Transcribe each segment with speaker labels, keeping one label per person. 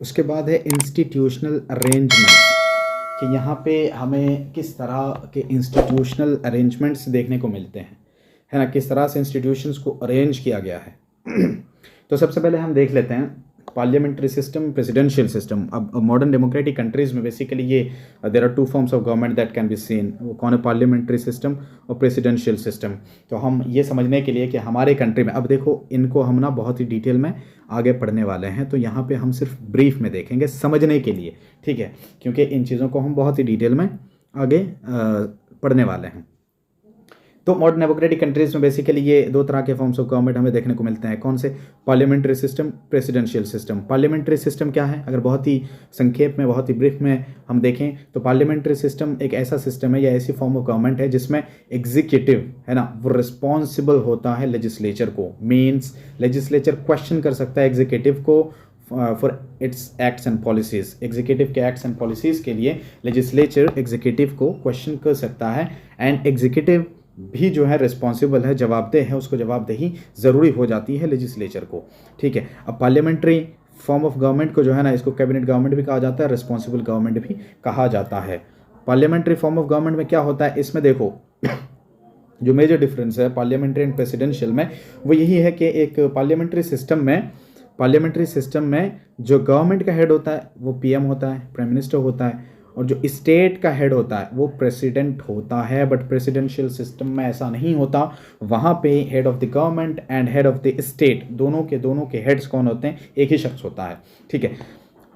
Speaker 1: उसके बाद है इंस्टीट्यूशनल अरेंजमेंट, कि यहाँ पे हमें किस तरह के इंस्टीट्यूशनल अरेंजमेंट्स देखने को मिलते हैं, है ना, किस तरह से इंस्टीट्यूशंस को अरेंज किया गया है। तो सबसे पहले हम देख लेते हैं पार्लियामेंट्री सिस्टम, प्रेसिडेंशियल सिस्टम। अब मॉडर्न डेमोक्रेटिक कंट्रीज़ में बेसिकली ये there are two forms of government that can be seen. वो कौन है? पार्लियामेंट्री सिस्टम और प्रेसिडेंशियल सिस्टम। तो हम ये समझने के लिए कि हमारे कंट्री में, अब देखो इनको हम ना बहुत ही डिटेल में आगे पढ़ने वाले हैं, तो यहाँ पे हम सिर्फ ब्रीफ में देखेंगे समझने के लिए, ठीक है, क्योंकि इन चीज़ों को हम बहुत ही डिटेल में आगे पढ़ने वाले हैं। तो मॉडर्न डेमोक्रेटिक कंट्रीज़ में बेसिकली ये दो तरह के फॉर्म्स ऑफ गवर्नमेंट हमें देखने को मिलते हैं। कौन से? Parliamentary system, presidential system. Parliamentary system क्या है? अगर बहुत ही संक्षेप में, बहुत ही ब्रीफ में हम देखें तो पार्लियामेंट्री सिस्टम एक ऐसा सिस्टम है या ऐसी फॉर्म ऑफ गवर्नमेंट है जिसमें एग्जीक्यूटिव, है ना, वो रिस्पॉन्सिबल होता है लेजिस्लेचर को। मीन्स लेजिस्लेचर क्वेश्चन कर सकता है एग्जीक्यूटिव को for its acts and policies. Executive के एक्ट्स एंड पॉलिसीज़ के लिए लेजिस्लेचर एग्जीक्यूटिव को क्वेश्चन कर सकता है, एंड एग्जीक्यूटिव भी जो है रिस्पॉन्सिबल है, जवाबदेह है, उसको जवाबदेही ज़रूरी हो जाती है लेजिस्लेचर को, ठीक है। अब पार्लियामेंट्री फॉर्म ऑफ गवर्नमेंट को जो है ना, इसको कैबिनेट गवर्नमेंट भी कहा जाता है, रिस्पॉन्सिबल गवर्नमेंट भी कहा जाता है। पार्लियामेंट्री फॉर्म ऑफ गवर्नमेंट में क्या होता है, इसमें देखो जो मेजर डिफरेंस है पार्लियामेंट्री एंड प्रेसिडेंशियल में, वो यही है कि एक पार्लियामेंट्री सिस्टम में जो गवर्नमेंट का हेड होता है वो पीएम होता है, प्राइम मिनिस्टर होता है, और जो स्टेट का हेड होता है वो प्रेसिडेंट होता है। बट प्रेसिडेंशियल सिस्टम में ऐसा नहीं होता। वहाँ पे head of the government and head of the state, दोनों के हेड्स कौन होते हैं? एक ही शख्स होता है, ठीक है।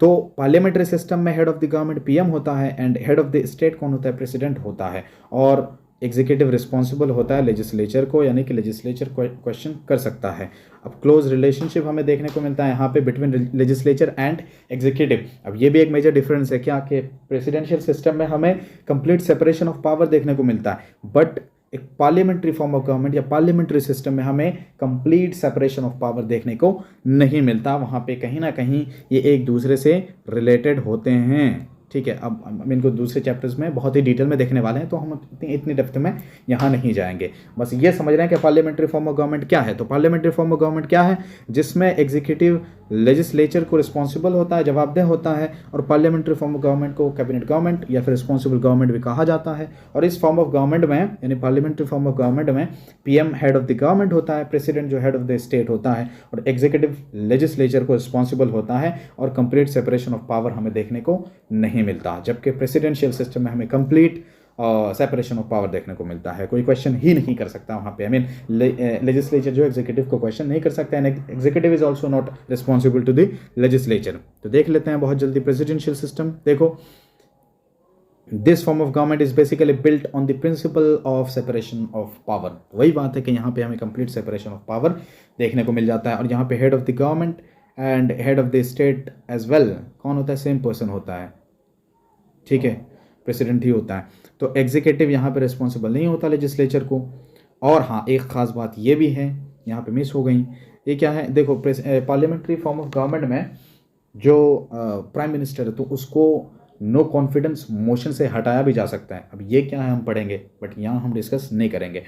Speaker 1: तो पार्लियामेंट्री सिस्टम में head of the government PM होता है, and head of the state कौन होता है? प्रेसिडेंट होता है। और एग्जीक्यूटिव रिस्पॉन्सिबल होता है लेजिस्लेचर को, यानी कि लेजिस्लेचर क्वेश्चन कर सकता है। अब क्लोज रिलेशनशिप हमें देखने को मिलता है यहाँ पे बिटवीन लेजिस्लेचर एंड एग्जीक्यूटिव। अब ये भी एक मेजर डिफरेंस है क्या, कि प्रेसिडेंशियल सिस्टम में हमें कंप्लीट सेपरेशन ऑफ पावर देखने को मिलता है, बट एक पार्लियामेंट्री फॉर्म ऑफ गवर्नमेंट या पार्लियामेंट्री सिस्टम में हमें कंप्लीट सेपरेशन ऑफ पावर देखने को नहीं मिलता। वहाँ पे कहीं ना कहीं ये एक दूसरे से रिलेटेड होते हैं, ठीक है। अब हम इनको दूसरे चैप्टर्स में बहुत ही डिटेल में देखने वाले हैं, तो हम इतनी डेप्थ में यहाँ नहीं जाएंगे। बस ये समझ रहे हैं कि पार्लियामेंट्री फॉर्म ऑफ गवर्नमेंट क्या है। तो पार्लियामेंट्री फॉर्म ऑफ गवर्नमेंट क्या है? जिसमें एग्जीक्यूटिव लेजिस्लेचर को रिस्पॉन्सिबल होता है, जवाबदेह होता है, और पार्लियामेंट्री फॉर्म ऑफ गवर्नमेंट को कैबिनेट गवर्नमेंट या फिर रिस्पॉन्सिबल गवर्नमेंट भी कहा जाता है। और इस फॉर्म ऑफ गवर्नमेंट में, यानी पार्लियामेंट्री फॉर्म ऑफ गवर्नमेंट में, PM head of the government होता है, प्रेसिडेंट जो हेड ऑफ द स्टेट होता है, और एग्जीक्यूटिव लेजिस्लेचर को रिस्पॉन्सिबल होता है, और कंप्लीट सेपरेशन ऑफ पावर हमें देखने को नहीं मिलता। जबकि प्रेसिडेंशियल सिस्टम में हमें कंप्लीट सेपरेशन ऑफ पावर देखने को मिलता है। कोई क्वेश्चन ही नहीं कर सकता वहाँ पे। आई मीन लेजिस्लेचर जो एग्जीक्यूटिव को क्वेश्चन नहीं कर सकता, and executive is also not responsible to the legislature. तो देख लेते हैं बहुत जल्दी प्रेसिडेंशियल सिस्टम। देखो, this form of government is basically built on the principle of separation of power. वही बात है कि यहाँ पे हमें कंप्लीट सेपरेशन ऑफ पावर देखने को मिल जाता है, और यहाँ पे head of the government and head of the state as well कौन होता है? सेम पर्सन होता है, ठीक है, प्रेसिडेंट ही होता है। तो एग्जीक्यूटिव यहाँ पे रिस्पॉन्सिबल नहीं होता लेजिस्लेचर को। और हाँ, एक ख़ास बात ये भी है, यहाँ पे मिस हो गई। ये क्या है? देखो, पार्लियामेंट्री फॉर्म ऑफ गवर्नमेंट में जो प्राइम मिनिस्टर है तो उसको नो कॉन्फिडेंस मोशन से हटाया भी जा सकता है। अब ये क्या है हम पढ़ेंगे, बट यहाँ हम डिस्कस नहीं करेंगे।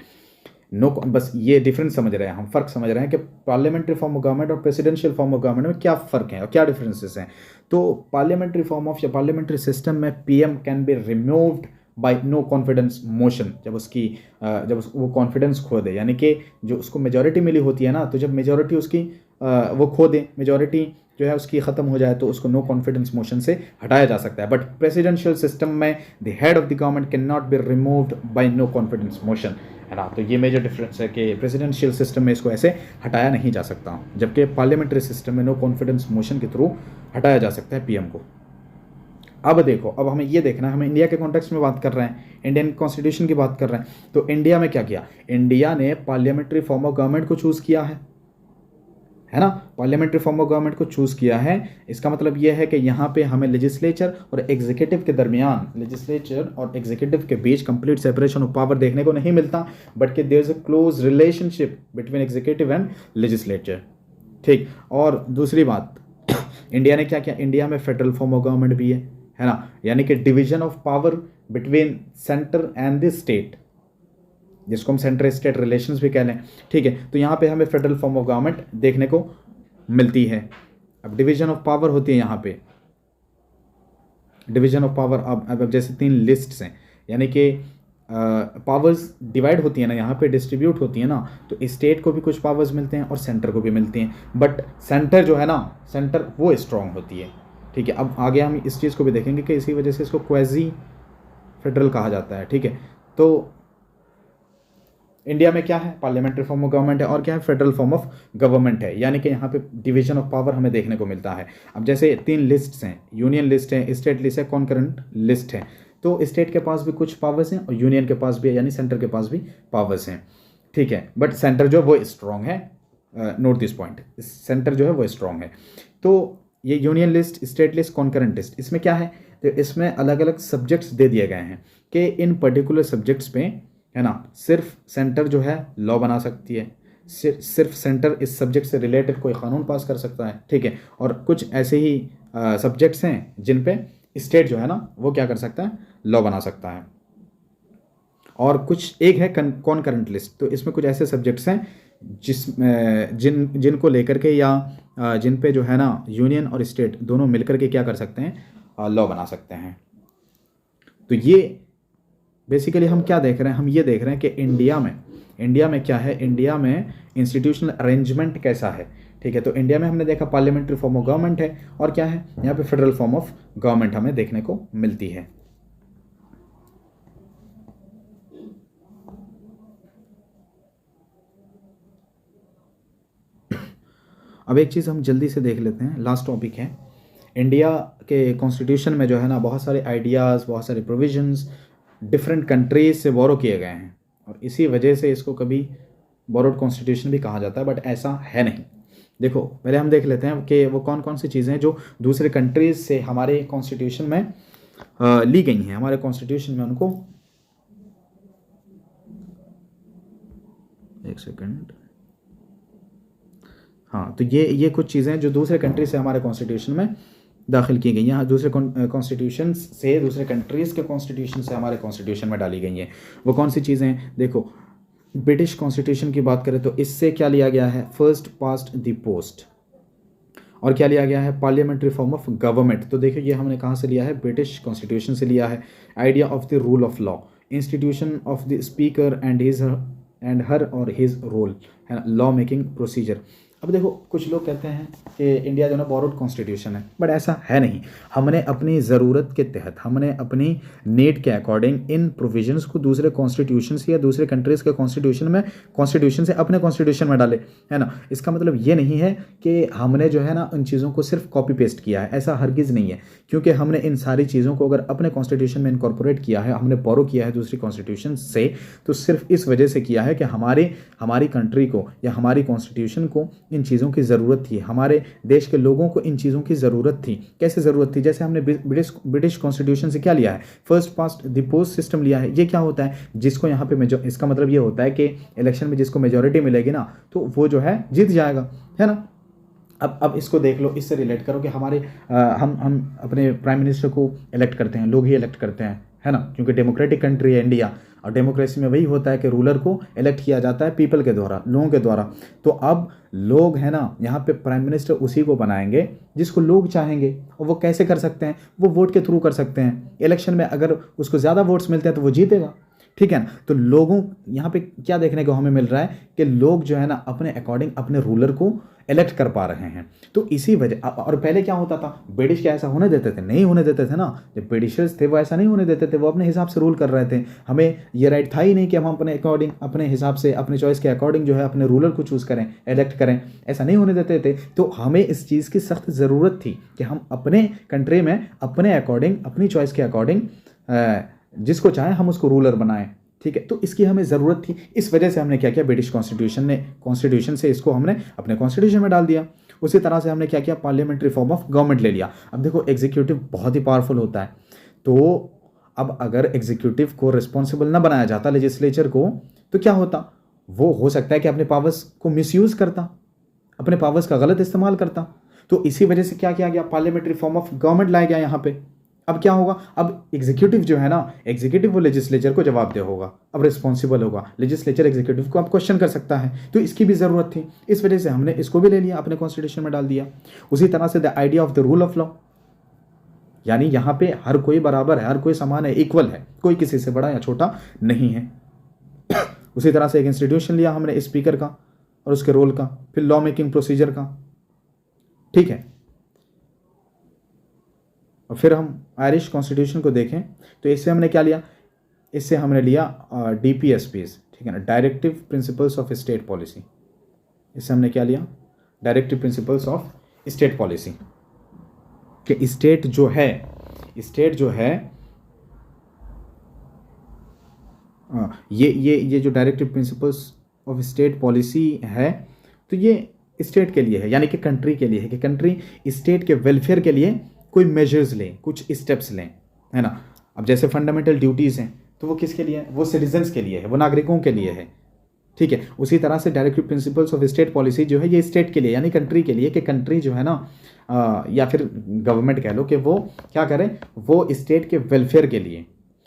Speaker 1: बस ये डिफरेंस समझ रहे हैं हम, फ़र्क समझ रहे हैं कि पार्लियामेंट्री फॉर्म ऑफ गवर्नमेंट और प्रेसिडेंशियल फॉर्म ऑफ गवर्नमेंट में क्या फ़र्क है और क्या डिफरेंसेस हैं। तो पार्लियामेंट्री फॉर्म ऑफ या पार्लियामेंट्री सिस्टम में PM can be removed by no confidence motion. जब वो कॉन्फिडेंस खो दे, यानी कि जो उसको मेजॉरिटी मिली होती है ना, तो जब मेजॉरिटी उसकी वो खो दे, मेजॉरिटी जो है उसकी ख़त्म हो जाए, तो उसको नो कॉन्फिडेंस मोशन से हटाया जा सकता है। बट प्रेसिडेंशियल सिस्टम में the head of the government can not be removed by no confidence motion, है ना। तो ये मेजर डिफरेंस है कि प्रेसिडेंशियल सिस्टम में इसको ऐसे हटाया नहीं जा सकता, जबकि पार्लियामेंट्री सिस्टम में नो कॉन्फिडेंस मोशन के थ्रू हटाया जा सकता है पीएम को। अब देखो, अब हमें ये देखना है, हम इंडिया के कॉन्टेक्स्ट में बात कर रहे हैं, इंडियन कॉन्स्टिट्यूशन की बात कर रहे हैं। तो इंडिया में क्या किया? इंडिया ने पार्लियामेंट्री फॉर्म ऑफ गवर्नमेंट को चूज़ किया है ना, पार्लियामेंट्री फॉर्म ऑफ गवर्नमेंट को चूज़ किया है। इसका मतलब यह है कि यहाँ पे हमें लेजिस्लेचर और एग्जीक्यूटिव के दरमियान, लेजिस्लेचर और एग्जीक्यूटिव के बीच कंप्लीट सेपरेशन ऑफ पावर देखने को नहीं मिलता, बट कि there is a close relationship between executive and legislature, ठीक। और दूसरी बात, इंडिया ने क्या किया? इंडिया में फेडरल फॉर्म ऑफ गवर्नमेंट भी है ना, यानी कि division of power between centre and the state, जिसको हम सेंटर स्टेट रिलेशंस भी कह लें, ठीक है। तो यहाँ पे हमें फेडरल फॉर्म ऑफ गवर्नमेंट देखने को मिलती है। अब डिवीजन ऑफ पावर होती है यहाँ पे, डिवीजन ऑफ पावर। अब जैसे 3 लिस्ट्स हैं, यानी कि पावर्स डिवाइड होती है ना, यहाँ पे डिस्ट्रीब्यूट होती है ना, तो स्टेट को भी कुछ पावर्स मिलते हैं और सेंटर को भी मिलती हैं, बट सेंटर जो है ना, सेंटर वो स्ट्रांग होती है, ठीक है। अब आगे हम इस चीज़ को भी देखेंगे कि इसी वजह से इसको क्वेजी फेडरल कहा जाता है, ठीक है। तो इंडिया में क्या है, पार्लियामेंट्री फॉर्म ऑफ गवर्नमेंट है, और क्या है, फेडरल फॉर्म ऑफ गवर्नमेंट है, यानी कि यहाँ पे डिवीजन ऑफ पावर हमें देखने को मिलता है। अब जैसे 3 लिस्ट्स हैं, यूनियन लिस्ट है, स्टेट लिस्ट है, कॉन्करेंट लिस्ट है। तो स्टेट के पास भी कुछ पावर्स हैं और यूनियन के पास भी है, यानी सेंटर के पास भी पावर्स हैं, ठीक है। बट सेंटर जो है वो स्ट्रॉन्ग है, नोट दिस पॉइंट, सेंटर जो है वो स्ट्रॉन्ग है। तो ये union list, state list, concurrent list, इसमें क्या है, तो इसमें अलग अलग सब्जेक्ट्स दे दिए गए हैं कि इन पर्टिकुलर सब्जेक्ट्स पे, है ना, सिर्फ सेंटर जो है लॉ बना सकती है, सिर्फ सेंटर इस सब्जेक्ट से रिलेटेड कोई कानून पास कर सकता है, ठीक है। और कुछ ऐसे ही सब्जेक्ट्स हैं जिन पे स्टेट जो है ना वो क्या कर सकता है, लॉ बना सकता है। और कुछ एक है कॉन्करेंट लिस्ट, तो इसमें कुछ ऐसे सब्जेक्ट्स हैं जिनको लेकर के या जिन पे जो है ना यूनियन और स्टेट दोनों मिलकर के क्या कर सकते हैं, लॉ बना सकते हैं। तो ये बेसिकली हम क्या देख रहे हैं, हम ये देख रहे हैं कि इंडिया में क्या है, इंडिया में इंस्टीट्यूशनल अरेंजमेंट कैसा है, ठीक है। तो इंडिया में हमने देखा पार्लियामेंट्री फॉर्म ऑफ गवर्नमेंट है, और क्या है, यहाँ पे फेडरल फॉर्म ऑफ गवर्नमेंट हमें देखने को मिलती है। अब एक चीज़ हम जल्दी से देख लेते हैं, लास्ट टॉपिक है, इंडिया के कॉन्स्टिट्यूशन में जो है ना बहुत सारे आइडियाज़, बहुत सारे प्रोविजंस डिफरेंट कंट्रीज से बोरो किए गए हैं, और इसी वजह से इसको कभी बोरोड कॉन्स्टिट्यूशन भी कहा जाता है, बट ऐसा है नहीं। देखो पहले हम देख लेते हैं कि वो कौन कौन सी चीज़ें हैं जो दूसरे कंट्रीज से हमारे कॉन्स्टिट्यूशन में ली गई हैं, हमारे कॉन्स्टिट्यूशन में उनको, एक सेकंड, हाँ, तो ये कुछ चीज़ें हैं जो दूसरे कंट्री से हमारे कॉन्स्टिट्यूशन में दाखिल की गई हैं, दूसरे कॉन्स्टिट्यूशन से, दूसरे कंट्रीज़ के कॉन्स्टिट्यूशन से हमारे कॉन्स्टिट्यूशन में डाली गई हैं। वो कौन सी चीज़ें हैं, देखो ब्रिटिश कॉन्स्टिट्यूशन की बात करें तो इससे क्या लिया गया है, फर्स्ट पास्ट द पोस्ट, और क्या लिया गया है, पार्लियामेंट्री फॉर्म ऑफ गवर्नमेंट। तो देखिए ये हमने कहाँ से लिया है, ब्रिटिश कॉन्स्टिट्यूशन से लिया है। Idea of the rule of law, institution of the speaker and her और हिज रोल, है ना, लॉ मेकिंग प्रोसीजर। अब देखो कुछ लोग कहते हैं कि इंडिया जो है ना बोरोड कॉन्स्टिट्यूशन है, बट ऐसा है नहीं। हमने अपनी ज़रूरत के तहत, हमने अपनी नीड के अकॉर्डिंग इन प्रोविजंस को दूसरे कॉन्स्टिट्यूशन से या दूसरे कंट्रीज़ के कॉन्स्टिट्यूशन से अपने कॉन्स्टिट्यूशन में डाले, है ना। इसका मतलब ये नहीं है कि हमने जो है ना उन चीज़ों को सिर्फ कॉपी पेस्ट किया है, ऐसा हरगिज़ नहीं है, क्योंकि हमने इन सारी चीज़ों को अगर अपने कॉन्स्टिट्यूशन में इनकॉर्पोरेट किया है, हमने बोरो किया है दूसरी कॉन्स्टिट्यूशन से, तो सिर्फ इस वजह से किया है कि हमारी कंट्री को या हमारी कॉन्स्टिट्यूशन को इन चीज़ों की ज़रूरत थी, हमारे देश के लोगों को इन चीज़ों की ज़रूरत थी। कैसे ज़रूरत थी, जैसे हमने ब्रिटिश कॉन्स्टिट्यूशन से क्या लिया है, first past the post system लिया है। ये क्या होता है, जिसको यहाँ पे इसका मतलब ये होता है कि इलेक्शन में जिसको मेजॉरिटी मिलेगी ना, तो वो जो है जीत जाएगा, है ना। अब इसको देख लो, इससे रिलेट करो कि हम अपने प्राइम मिनिस्टर को इलेक्ट करते हैं, लोग ही इलेक्ट करते हैं, है ना, क्योंकि डेमोक्रेटिक कंट्री है इंडिया, और डेमोक्रेसी में वही होता है कि रूलर को इलेक्ट किया जाता है पीपल के द्वारा, लोगों के द्वारा। तो अब लोग है ना यहाँ पे प्राइम मिनिस्टर उसी को बनाएंगे जिसको लोग चाहेंगे, और वो कैसे कर सकते हैं, वो वोट के थ्रू कर सकते हैं। इलेक्शन में अगर उसको ज़्यादा वोट्स मिलते हैं तो वो जीतेगा, ठीक है ना। तो लोगों यहाँ पे क्या देखने को हमें मिल रहा है कि लोग जो है ना अपने अकॉर्डिंग अपने रूलर को इलेक्ट कर पा रहे हैं। तो इसी वजह, और पहले क्या होता था, ब्रिटिश क्या ऐसा होने देते थे, नहीं होने देते थे ना। जब ब्रिटिशर्स थे वो ऐसा नहीं होने देते थे, वो अपने हिसाब से रूल कर रहे थे। हमें ये राइट था ही नहीं कि हम अपने अकॉर्डिंग, अपने हिसाब से, अपने चॉइस के अकॉर्डिंग जो है अपने रूलर को चूज़ करें, इलेक्ट करें, ऐसा नहीं होने देते थे। तो हमें इस चीज़ की सख्त ज़रूरत थी कि हम अपने कंट्री में अपने अकॉर्डिंग, अपनी चॉइस के अकॉर्डिंग जिसको चाहें हम उसको रूलर बनाएं, ठीक है। तो इसकी हमें ज़रूरत थी, इस वजह से हमने क्या किया, ब्रिटिश कॉन्स्टिट्यूशन से इसको हमने अपने कॉन्स्टिट्यूशन में डाल दिया। उसी तरह से हमने क्या किया, पार्लियामेंट्री फॉर्म ऑफ गवर्नमेंट ले लिया। अब देखो एग्जीक्यूटिव बहुत ही पावरफुल होता है, तो अब अगर एग्जीक्यूटिव को रिस्पॉन्सिबल ना बनाया जाता लेजिस्लेचर को, तो क्या होता, वो हो सकता है कि अपने पावर्स को मिसयूज़ करता, अपने पावर्स का गलत इस्तेमाल करता। तो इसी वजह से क्या किया गया, पार्लियामेंट्री फॉर्म ऑफ गवर्नमेंट लाया गया यहाँ पे। अब क्या होगा, अब एग्जीक्यूटिव जो है ना, एग्जीक्यूटिव वो लेजिस्लेचर को जवाबदेह होगा, अब रिस्पॉन्सिबल होगा, लेजिस्लेचर एग्जीक्यूटिव को अब क्वेश्चन कर सकता है, तो इसकी भी ज़रूरत थी, इस वजह से हमने इसको भी ले लिया, अपने कॉन्स्टिट्यूशन में डाल दिया। उसी तरह से the idea of the rule of law, यानी यहाँ पे हर कोई बराबर है, हर कोई समान है, इक्वल है, कोई किसी से बड़ा या छोटा नहीं है। उसी तरह से एक इंस्टीट्यूशन लिया हमने स्पीकर का और उसके रोल का, फिर लॉ मेकिंग प्रोसीजर का, ठीक है। और फिर हम आयरिश कॉन्स्टिट्यूशन को देखें तो इससे हमने क्या लिया, इससे हमने लिया DPSPs, ठीक है ना, directive principles of state policy. इससे हमने क्या लिया, directive principles of state policy, कि स्टेट जो है ये जो directive principles of state policy है, तो ये स्टेट के लिए है, यानी कि कंट्री के लिए है, कि कंट्री स्टेट के वेलफेयर के लिए कोई मेजर्स लें, कुछ स्टेप्स लें, है ना। अब जैसे फंडामेंटल ड्यूटीज़ हैं तो वो किसके लिए है, वो सिटीजन्स के लिए है, वो नागरिकों के लिए है, ठीक है। उसी तरह से directive principles of state policy जो है ये स्टेट के लिए, यानी कंट्री के लिए, कि कंट्री जो है ना या फिर गवर्नमेंट कह लो, कि वो क्या करे, वो स्टेट के वेलफेयर के लिए,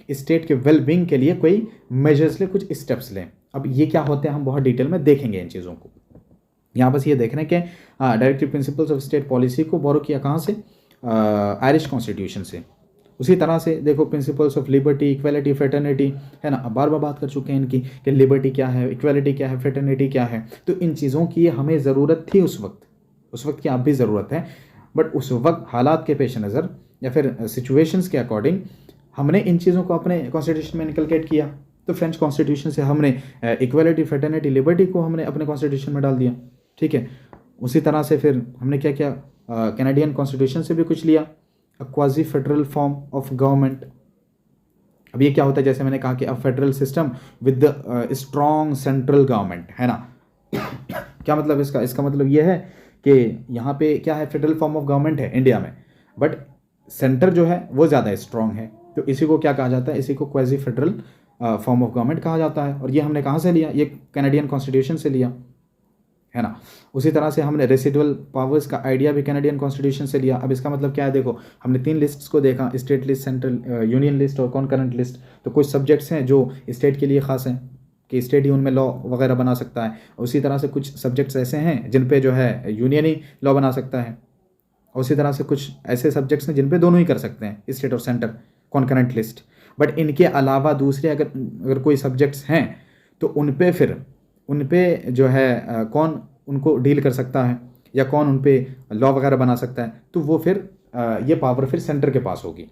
Speaker 1: स्टेट के वेलबींग के लिए कोई मेजर्स ले, कुछ स्टेप्स लें। अब ये क्या होते हैं हम बहुत डिटेल में देखेंगे इन चीज़ों को। यहाँ बस ये देख रहे हैं कि directive principles of state policy को बोरो किया कहाँ से, आयरिश कॉन्स्टिट्यूशन से। उसी तरह से देखो principles of liberty, equality, fraternity, है ना, अब बार बार बात कर चुके हैं इनकी, कि लिबर्टी क्या है, इक्वालिटी क्या है, फ्रेटर्निटी क्या है। तो इन चीज़ों की हमें ज़रूरत थी उस वक्त की अब भी ज़रूरत है, बट उस वक्त हालात के पेश नज़र या फिर सिचुएशंस के अकॉर्डिंग हमने इन चीज़ों को अपने कॉन्स्टिट्यूशन में इनकलकेट किया। तो फ्रेंच कॉन्स्टिट्यूशन से हमने इक्वालिटी, फ्रेटर्निटी, लिबर्टी को हमने अपने कॉन्स्टिट्यूशन में डाल दिया, ठीक है। उसी तरह से फिर हमने क्या किया, कैनेडियन कॉन्स्टिट्यूशन से भी कुछ लिया, a quasi federal form of government. अब ये क्या होता है, जैसे मैंने कहा कि a federal system with strong central government, है ना। क्या मतलब इसका मतलब ये है कि यहाँ पे क्या है, फेडरल फॉर्म ऑफ गवर्नमेंट है इंडिया में, बट सेंटर जो है वो ज़्यादा स्ट्रॉन्ग है, तो इसी को क्या कहा जाता है, इसी को quasi federal form of government कहा जाता है। और ये हमने कहाँ से लिया, ये कैनेडियन कॉन्स्टिट्यूशन से लिया, है ना। उसी तरह से हमने रेसिडुअल पावर्स का आइडिया भी कैनेडियन कॉन्स्टिट्यूशन से लिया। अब इसका मतलब क्या है, देखो हमने 3 लिस्ट्स को देखा, state list, central union list और कॉन्करेंट लिस्ट। तो कुछ सब्जेक्ट्स हैं जो स्टेट के लिए खास हैं, कि स्टेट ही उनमें लॉ वगैरह बना सकता है। उसी तरह से कुछ सब्जेक्ट्स ऐसे हैं जिन पे जो है यूनियन ही लॉ बना सकता है। उसी तरह से कुछ ऐसे सब्जेक्ट्स हैं जिन पे दोनों ही कर सकते हैं, स्टेट और सेंटर, कॉन्करेंट लिस्ट। बट इनके अलावा दूसरे अगर कोई सब्जेक्ट्स हैं तो उन पे जो है कौन उनको डील कर सकता है या कौन उन पे लॉ वगैरह बना सकता है, तो वो फिर ये पावर फिर सेंटर के पास होगी।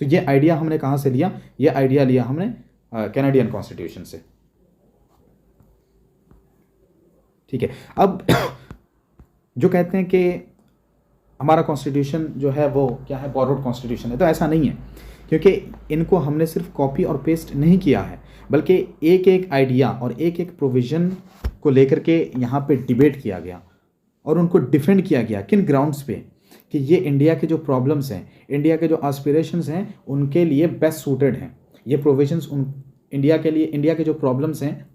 Speaker 1: तो ये आइडिया हमने कहाँ से लिया, ये आइडिया लिया हमने कैनेडियन कॉन्स्टिट्यूशन से, ठीक है। अब जो कहते हैं कि हमारा कॉन्स्टिट्यूशन जो है वो क्या है, बोरोड कॉन्स्टिट्यूशन है, तो ऐसा नहीं है, क्योंकि इनको हमने सिर्फ कॉपी और पेस्ट नहीं किया है, बल्कि एक एक आइडिया और एक एक प्रोविज़न को लेकर के यहाँ पे डिबेट किया गया और उनको डिफेंड किया गया। किन ग्राउंड्स पे, कि ये इंडिया के जो प्रॉब्लम्स हैं, इंडिया के जो एस्पिरेशंस हैं, उनके लिए बेस्ट सूटेड हैं ये प्रोविजंस। उन इंडिया के लिए, इंडिया के जो प्रॉब्लम्स हैं,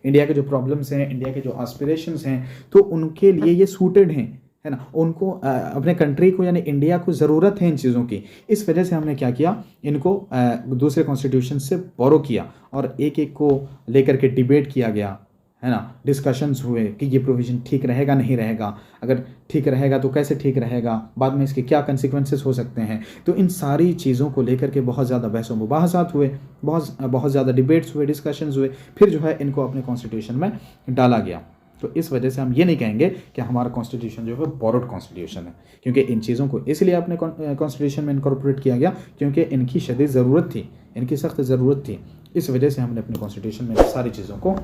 Speaker 1: इंडिया के जो प्रॉब्लम्स हैं, इंडिया के जो एस्पिरेशंस हैं, तो उनके लिए ये सूटेड हैं, है ना। उनको अपने कंट्री को यानी इंडिया को ज़रूरत है इन चीज़ों की। इस वजह से हमने क्या किया, इनको दूसरे कॉन्स्टिट्यूशन से बोरो किया और एक एक को लेकर के डिबेट किया गया, है ना। डिस्कशंस हुए कि ये प्रोविज़न ठीक रहेगा नहीं रहेगा, अगर ठीक रहेगा तो कैसे ठीक रहेगा, बाद में इसके क्या कंसिक्वेंसेस हो सकते हैं। तो इन सारी चीज़ों को लेकर के बहुत ज़्यादा बहस व मुबाहसात हुए, बहुत ज़्यादा डिबेट्स हुए, डिस्कशंस हुए, फिर जो है इनको अपने कॉन्स्टिट्यूशन में डाला गया। तो इस वजह से हम ये नहीं कहेंगे कि हमारा कॉन्स्टिट्यूशन जो है बोरोड कॉन्स्टिट्यूशन है, क्योंकि इन चीज़ों को इसलिए अपने कॉन्स्टिट्यूशन में इनकॉर्पोरेट किया गया क्योंकि इनकी शदीद ज़रूरत थी, इनकी सख्त ज़रूरत थी। इस वजह से हमने अपने कॉन्स्टिट्यूशन में सारी चीज़ों को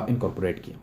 Speaker 1: इनकॉर्पोरेट किया।